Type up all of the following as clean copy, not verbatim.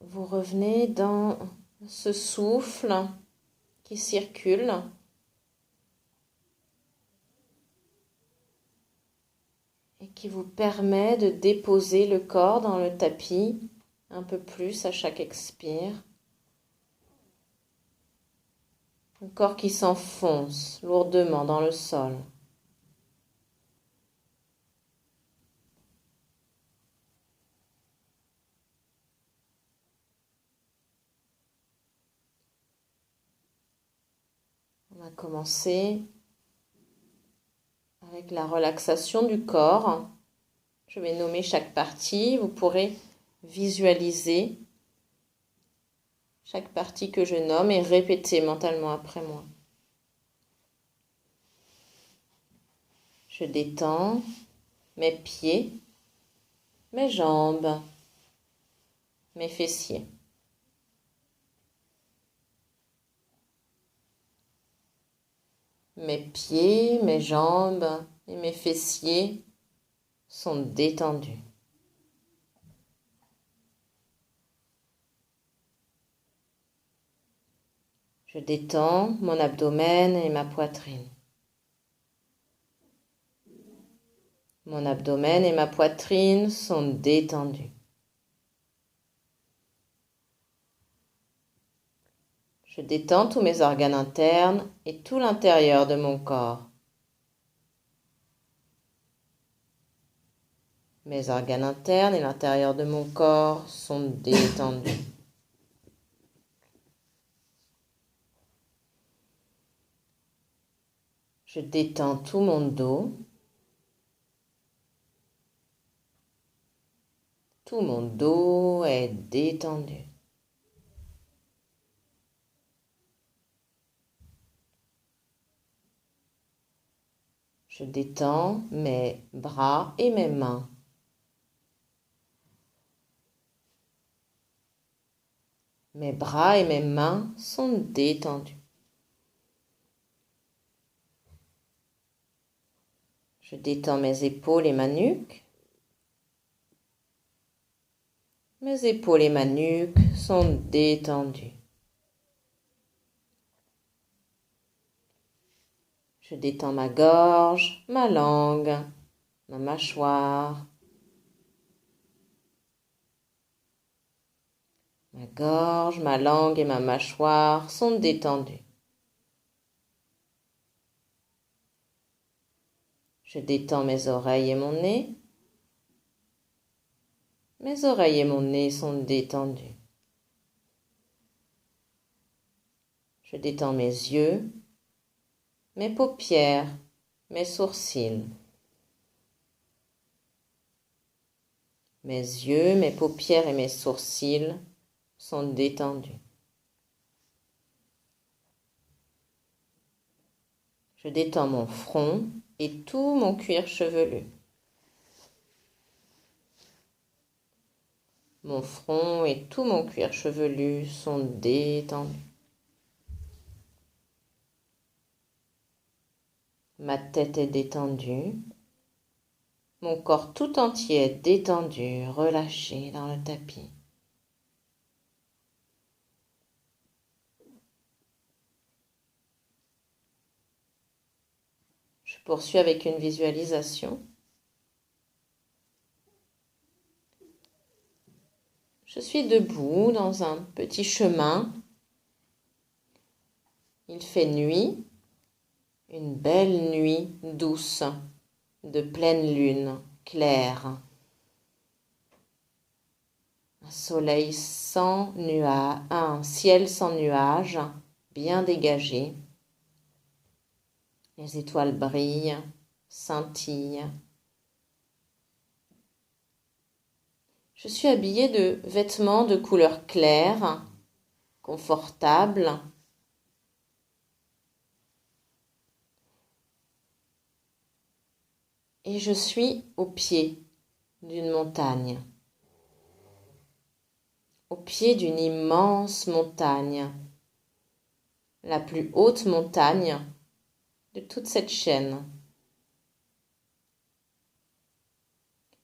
vous revenez dans ce souffle qui circule. Et qui vous permet de déposer le corps dans le tapis un peu plus à chaque expire. Le corps qui s'enfonce lourdement dans le sol. On va commencer avec la relaxation du corps. Je vais nommer chaque partie. Vous pourrez visualiser chaque partie que je nomme et répéter mentalement après moi. Je détends mes pieds, mes jambes, mes fessiers. Mes pieds, mes jambes et mes fessiers sont détendus. Je détends mon abdomen et ma poitrine. Mon abdomen et ma poitrine sont détendus. Je détends tous mes organes internes et tout l'intérieur de mon corps. Mes organes internes et l'intérieur de mon corps sont détendus. Je détends tout mon dos. Tout mon dos est détendu. Je détends mes bras et mes mains. Mes bras et mes mains sont détendus. Je détends mes épaules et ma nuque. Mes épaules et ma nuque sont détendues. Je détends ma gorge, ma langue, ma mâchoire. Ma gorge, ma langue et ma mâchoire sont détendues. Je détends mes oreilles et mon nez. Mes oreilles et mon nez sont détendus. Je détends mes yeux, mes paupières, mes sourcils. Mes yeux, mes paupières et mes sourcils sont détendus. Je détends mon front et tout mon cuir chevelu. Mon front et tout mon cuir chevelu sont détendus. Ma tête est détendue. Mon corps tout entier est détendu, relâché dans le tapis. Je poursuis avec une visualisation. Je suis debout dans un petit chemin. Il fait nuit, une belle nuit douce, de pleine lune, claire. Un soleil sans nuages, un ciel sans nuages, bien dégagé. Les étoiles brillent, scintillent. Je suis habillée de vêtements de couleur claire, confortables. Et je suis au pied d'une montagne. Au pied d'une immense montagne. La plus haute montagne de toute cette chaîne.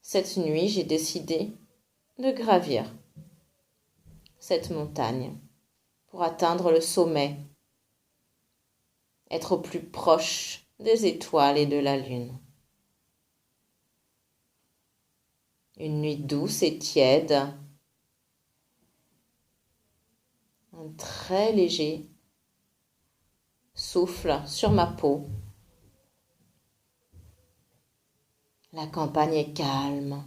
Cette nuit, j'ai décidé de gravir cette montagne pour atteindre le sommet, être au plus proche des étoiles et de la lune. Une nuit douce et tiède, un très léger souffle sur ma peau. La campagne est calme.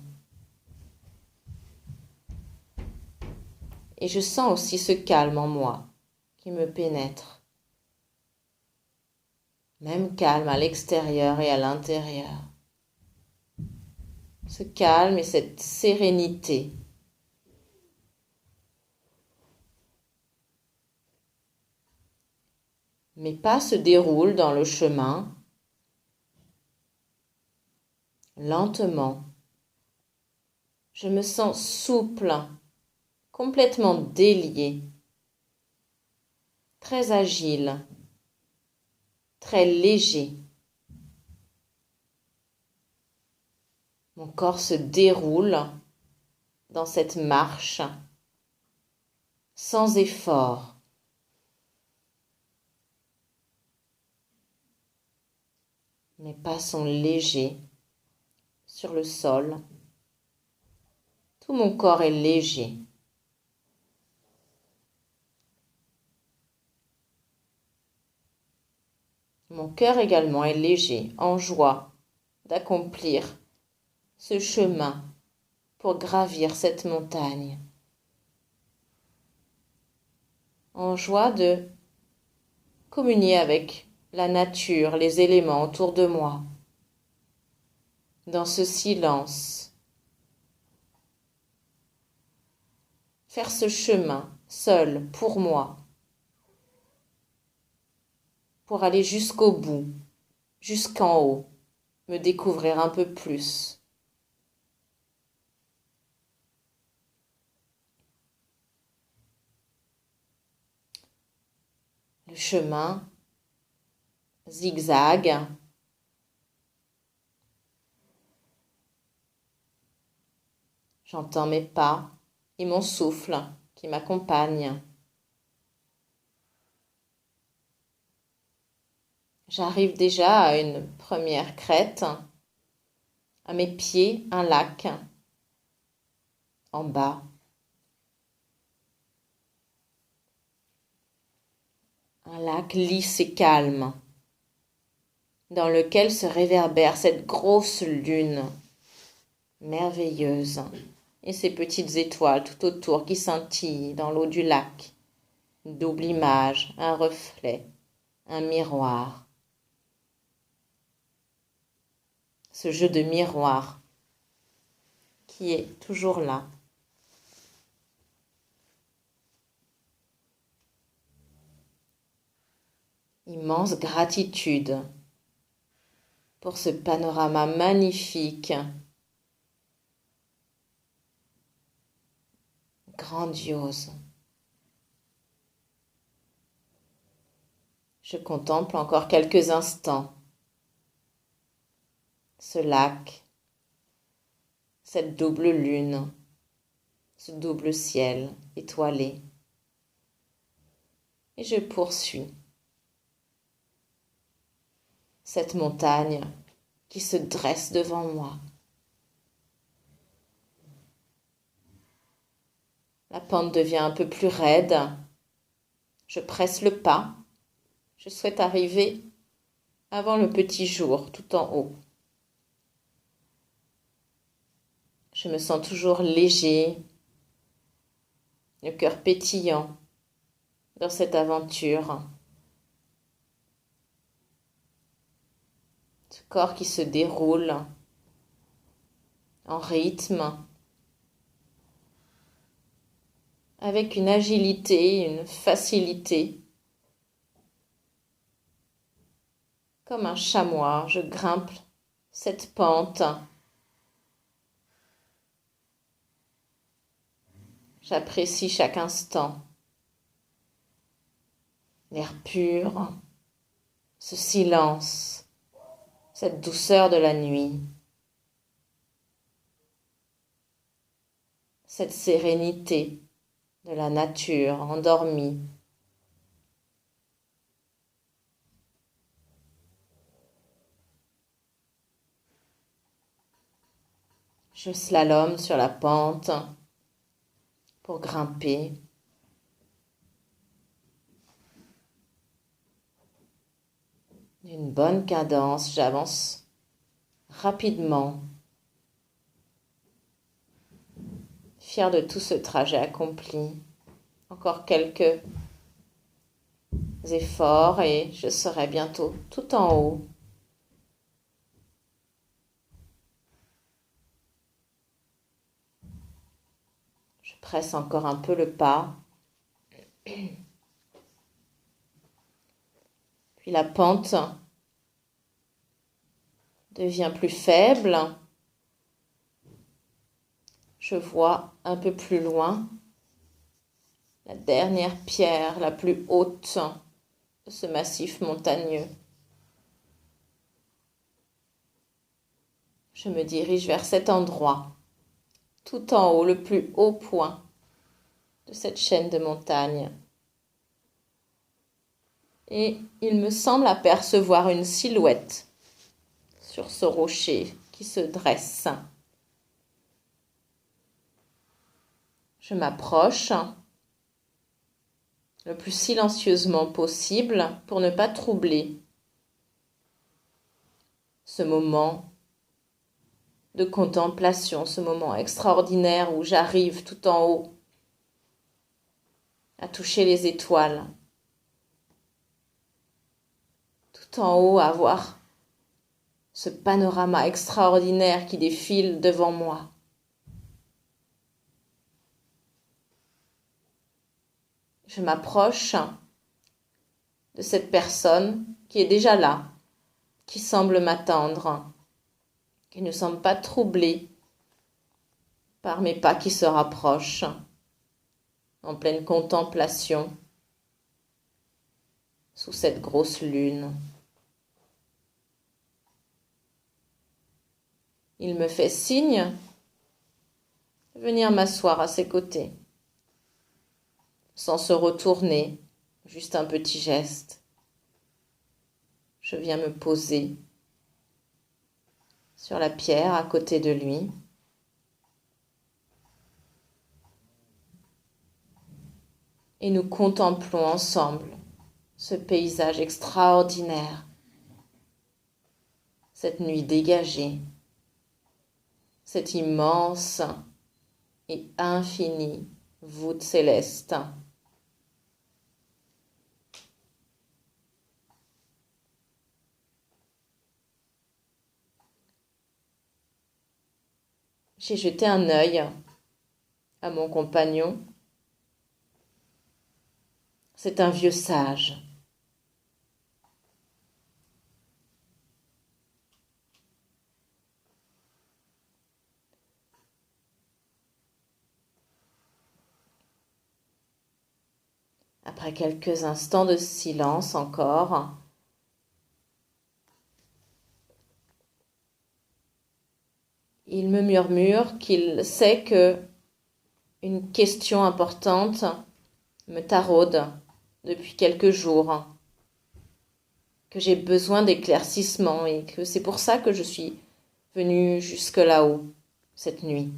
Et je sens aussi ce calme en moi qui me pénètre. Même calme à l'extérieur et à l'intérieur. Ce calme et cette sérénité. Mes pas se déroulent dans le chemin, lentement. Je me sens souple, complètement délié, très agile, très léger. Mon corps se déroule dans cette marche sans effort. Mes pas sont légers sur le sol. Tout mon corps est léger. Mon cœur également est léger, en joie d'accomplir ce chemin pour gravir cette montagne. En joie de communier avec la nature, les éléments autour de moi, dans ce silence. Faire ce chemin seul pour moi, pour aller jusqu'au bout, jusqu'en haut, me découvrir un peu plus. Le chemin zigzag. J'entends mes pas et mon souffle qui m'accompagne. J'arrive déjà à une première crête. À mes pieds, un lac. En bas, un lac lisse et calme, dans lequel se réverbère cette grosse lune merveilleuse et ces petites étoiles tout autour qui scintillent dans l'eau du lac. Une double image, un reflet, un miroir. Ce jeu de miroir qui est toujours là. Immense gratitude pour ce panorama magnifique, grandiose. Je contemple encore quelques instants ce lac, cette double lune, ce double ciel étoilé. Et je poursuis cette montagne qui se dresse devant moi. La pente devient un peu plus raide. Je presse le pas. Je souhaite arriver avant le petit jour, tout en haut. Je me sens toujours léger, le cœur pétillant dans cette aventure. Ce corps qui se déroule en rythme, avec une agilité, une facilité. Comme un chamois, je grimpe cette pente. J'apprécie chaque instant. L'air pur, ce silence, cette douceur de la nuit, cette sérénité de la nature endormie. Je slalome sur la pente pour grimper. D'une bonne cadence, j'avance rapidement, fière de tout ce trajet accompli. Encore quelques efforts et je serai bientôt tout en haut. Je presse encore un peu le pas. Puis la pente devient plus faible. Je vois un peu plus loin la dernière pierre la plus haute de ce massif montagneux. Je me dirige vers cet endroit, tout en haut, le plus haut point de cette chaîne de montagnes. Et il me semble apercevoir une silhouette sur ce rocher qui se dresse. Je m'approche le plus silencieusement possible pour ne pas troubler ce moment de contemplation, ce moment extraordinaire où j'arrive tout en haut à toucher les étoiles, tout en haut à voir ce panorama extraordinaire qui défile devant moi. Je m'approche de cette personne qui est déjà là, qui semble m'attendre, qui ne semble pas troublée par mes pas qui se rapprochent, en pleine contemplation, sous cette grosse lune. Il me fait signe de venir m'asseoir à ses côtés, sans se retourner, juste un petit geste. Je viens me poser sur la pierre à côté de lui. Et nous contemplons ensemble ce paysage extraordinaire, cette nuit dégagée, cette immense et infinie voûte céleste. J'ai jeté un œil à mon compagnon. C'est un vieux sage. Après quelques instants de silence encore, il me murmure qu'il sait que une question importante me taraude depuis quelques jours, que j'ai besoin d'éclaircissement et que c'est pour ça que je suis venue jusque là-haut cette nuit.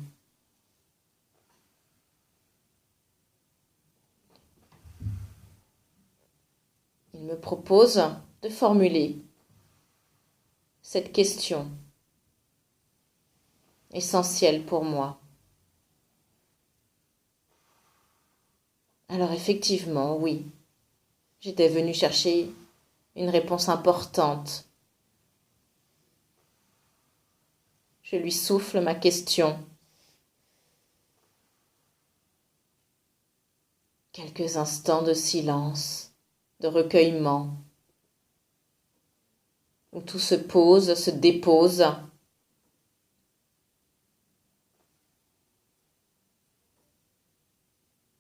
Il me propose de formuler cette question essentielle pour moi. Alors effectivement, oui, j'étais venue chercher une réponse importante. Je lui souffle ma question. Quelques instants de silence, de recueillement, où tout se pose, se dépose.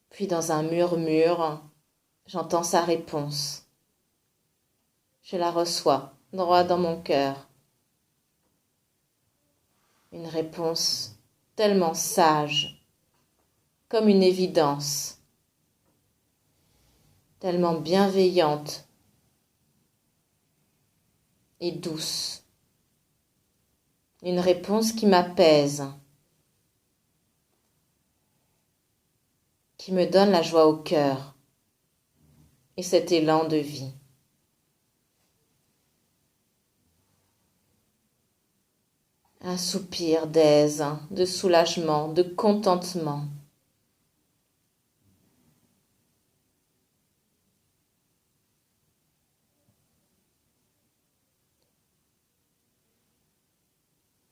Puis dans un murmure, j'entends sa réponse. Je la reçois droit dans mon cœur. Une réponse tellement sage, comme une évidence. tellement bienveillante et douce. Une réponse qui m'apaise, qui me donne la joie au cœur et cet élan de vie. Un soupir d'aise, de soulagement, de contentement.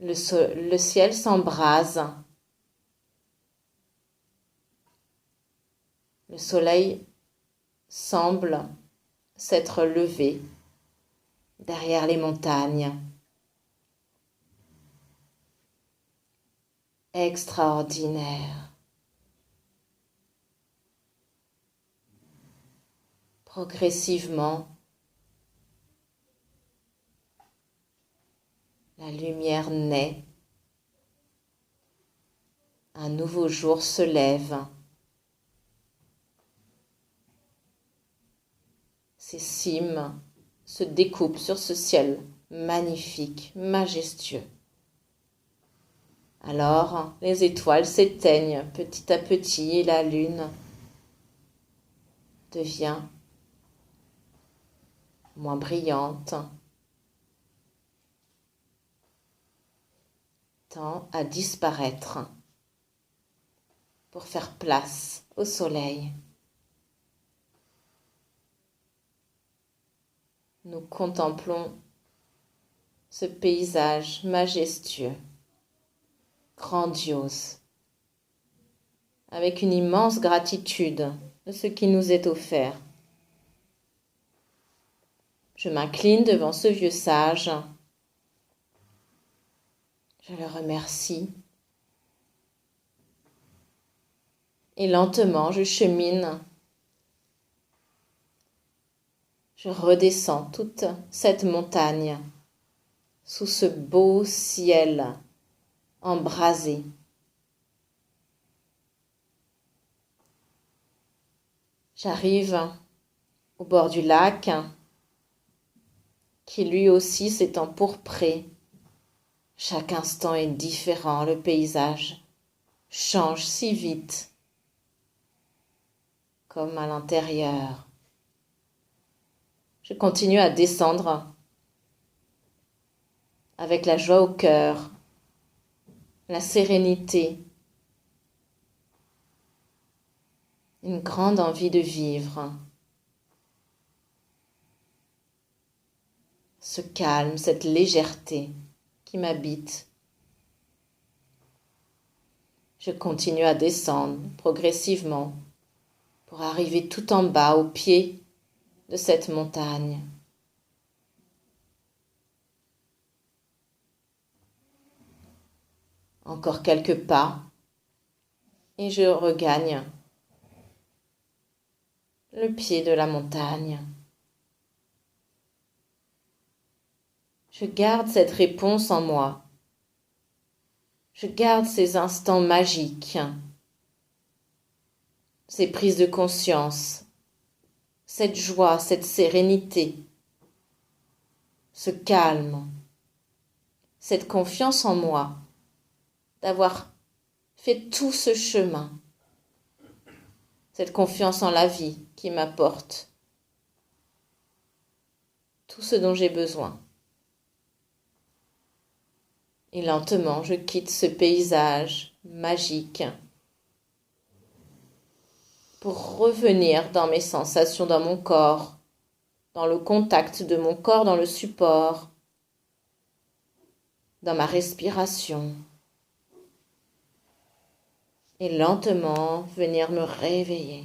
Le ciel s'embrase. Le soleil semble s'être levé derrière les montagnes. Extraordinaire. Progressivement, la lumière naît. Un nouveau jour se lève. Ces cimes se découpent sur ce ciel magnifique, majestueux. Alors, les étoiles s'éteignent petit à petit et la lune devient moins brillante, tend à disparaître pour faire place au soleil. Nous contemplons ce paysage majestueux, grandiose, avec une immense gratitude de ce qui nous est offert. Je m'incline devant ce vieux sage. Je le remercie. Et lentement, je chemine. Je redescends toute cette montagne sous ce beau ciel embrasé. J'arrive au bord du lac qui lui aussi s'est empourpré. Chaque instant est différent, le paysage change si vite, comme à l'intérieur. Je continue à descendre avec la joie au cœur, la sérénité, une grande envie de vivre. Ce calme, cette légèreté qui m'habite. Je continue à descendre progressivement pour arriver tout en bas, au pied de cette montagne. Encore quelques pas et je regagne le pied de la montagne. Je garde cette réponse en moi. Je garde ces instants magiques, ces prises de conscience, cette joie, cette sérénité, ce calme, cette confiance en moi, d'avoir fait tout ce chemin, cette confiance en la vie qui m'apporte tout ce dont j'ai besoin. Et lentement, je quitte ce paysage magique pour revenir dans mes sensations, dans mon corps, dans le contact de mon corps, dans le support, dans ma respiration. Et lentement venir me réveiller.